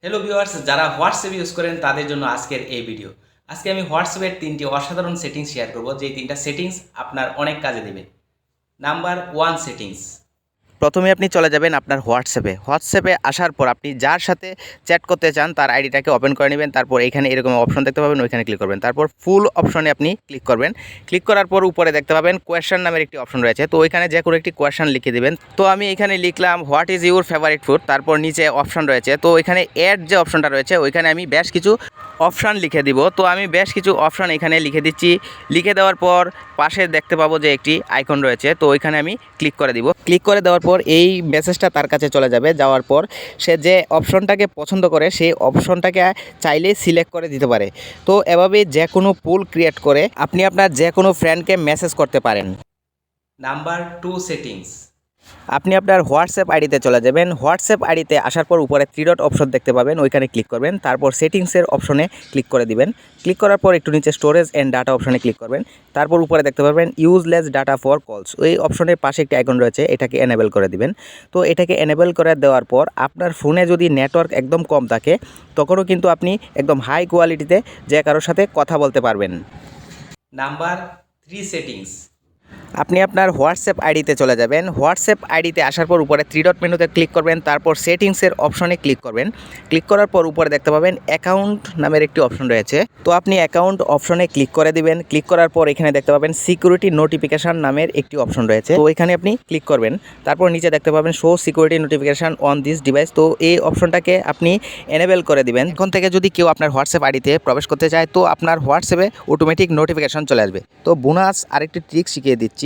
Hello viewers, যারা WhatsApp use করেন তাদের জন্য আজকের এই ভিডিও। আজকে আমি হোয়াটসঅ্যাপের 3টি অসাধারণ সেটিংস শেয়ার করব, যেই 3টা সেটিংস আপনার অনেক কাজে দেবে। Number 1 settings. প্রথমে আপনি চলে যাবেন আপনার হোয়াটসঅ্যাপে আসার পর আপনি যার সাথে চ্যাট করতে চান তার আইডিটাকে ওপেন করে নেবেন। তারপর এখানে এরকম অপশন দেখতে পাবেন, ওইখানে ক্লিক করবেন। তারপর ফুল অপশনে আপনি ক্লিক করবেন। ক্লিক করার পর উপরে দেখতে পাবেন কোয়েশ্চেন নামের একটি অপশন রয়েছে, তো ওইখানে যে কোনো একটি কোয়েশ্চেন লিখে দিবেন। তো আমি এখানে লিখলাম what is your favourite food. তারপর নিচে অপশন রয়েছে, তো এখানে অ্যাড যে অপশনটা রয়েছে ওইখানে আমি বেশ কিছু অপশান লিখে দিব। তো আমি বেশ কিছু অপশান এখানে লিখে দিচ্ছি। লিখে দেওয়ার পর পাশে দেখতে পাবো যে একটি আইকন রয়েছে, তো ওইখানে আমি ক্লিক করে দিব। ক্লিক করে দেওয়ার পর এই মেসেজটা তার কাছে চলে যাবে। যাওয়ার পর সে যে অপশনটাকে পছন্দ করে সেই অপশনটাকে চাইলে সিলেক্ট করে দিতে পারে। তো এভাবে যে কোনো পুল ক্রিয়েট করে আপনি আপনার যে কোনো ফ্রেন্ডকে মেসেজ করতে পারেন। Number 2 settings. আপনি আপনার হোয়াটসঅ্যাপ আইডিতে চলে যাবেন। হোয়াটসঅ্যাপ আইডিতে আসার পর উপরে 3 ডট অপশন দেখতে পাবেন, ওইখানে ক্লিক করবেন। তারপর সেটিংসের অপশনে ক্লিক করে দিবেন। ক্লিক করার পর একটু নিচে স্টোরেজ অ্যান্ড ডাটা অপশনে ক্লিক করবেন। তারপর উপরে দেখতে পাবেন ইউজলেস ডাটা ফর কলস, ওই অপশনের পাশে একটি আইকন রয়েছে, এটাকে এনেবল করে দিবেন। তো এটাকে এনেবল করে দেওয়ার পর আপনার ফোনে যদি নেটওয়ার্ক একদম কম থাকে তখনও কিন্তু আপনি একদম হাই কোয়ালিটিতে যে কারোর সাথে কথা বলতে পারবেন। Number 3 settings. আপনি আপনার হোয়াটসঅ্যাপ আইডিতে চলে যাবেন। হোয়াটসঅ্যাপ আইডিতে আসার পর উপরে 3 ডট মেনুতে ক্লিক করবেন। তারপর সেটিংসের অপশনে ক্লিক করবেন। ক্লিক করার পর উপরে দেখতে পাবেন অ্যাকাউন্ট নামের একটি অপশন রয়েছে, তো আপনি অ্যাকাউন্ট অপশনে ক্লিক করে দিবেন। ক্লিক করার পর এখানে দেখতে পাবেন সিকিউরিটি নোটিফিকেশান নামের একটি অপশন রয়েছে, তো এখানে আপনি ক্লিক করবেন। তারপর নিচে দেখতে পাবেন show security notification on this device, তো এই অপশনটাকে আপনি এনেবল করে দিবেন। এখন থেকে যদি কেউ আপনার হোয়াটসঅ্যাপ আইডিতে প্রবেশ করতে চায় তো আপনার হোয়াটসঅ্যাপে অটোমেটিক নোটিফিকেশান চলে আসবে। তো বোনাস আরেকটি ট্রিক শিখিয়ে দিচ্ছি।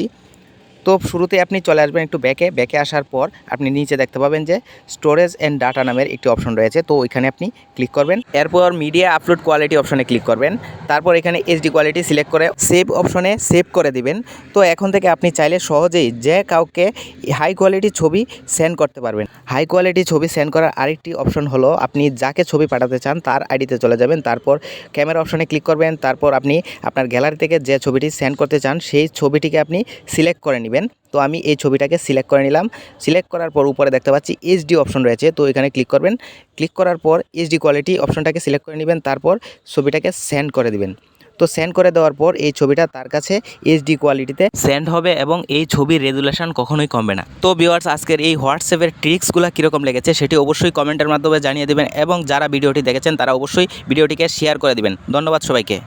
তো শুরুতে আপনি চলে আসবেন একটু ব্যাকে আসার পর আপনি নিচে দেখতে পাবেন যে স্টোরেজ অ্যান্ড ডাটা নামের একটি অপশন রয়েছে, তো ওইখানে আপনি ক্লিক করবেন। এরপর মিডিয়া আপলোড কোয়ালিটি অপশনে ক্লিক করবেন। তারপর এখানে এইচডি কোয়ালিটি সিলেক্ট করে সেভ অপশনে সেভ করে দিবেন। তো এখন থেকে আপনি চাইলে সহজেই যে কাউকে হাই কোয়ালিটি ছবি সেন্ড করতে পারবেন। হাই কোয়ালিটি ছবি সেন্ড করার আরেকটি অপশন হলো, আপনি যাকে ছবি পাঠাতে চান তার আইডিতে চলে যাবেন। তারপর ক্যামেরা অপশনে ক্লিক করবেন। তারপর আপনি আপনার গ্যালারি থেকে যে ছবিটি সেন্ড করতে চান সেই ছবিটিকে আপনি সিলেক্ট করে নেবেন। তো আমি এই ছবিটাকে সিলেক্ট করে নিলাম। সিলেক্ট করার পর উপরে দেখতে পাচ্ছি এইচডি অপশন রয়েছে, তো এখানে ক্লিক করবেন। ক্লিক করার পর এইচডি কোয়ালিটি অপশনটাকে সিলেক্ট করে নেবেন। তারপর ছবিটাকে সেন্ড করে দিবেন। তো সেন্ড করে দেওয়ার পর এই ছবিটা তার কাছে এইচডি কোয়ালিটিতে সেন্ড হবে এবং এই ছবির রেজুলেশন কখনোই কমবে না। তো ভিউয়ার্স, আজকের এই হোয়াটসঅ্যাপের ট্রিক্সগুলো কীরকম লেগেছে সেটি অবশ্যই কমেন্টের মাধ্যমে জানিয়ে দেবেন এবং যারা ভিডিওটি দেখেছেন তারা অবশ্যই ভিডিওটিকে শেয়ার করে দিবেন। ধন্যবাদ সবাইকে।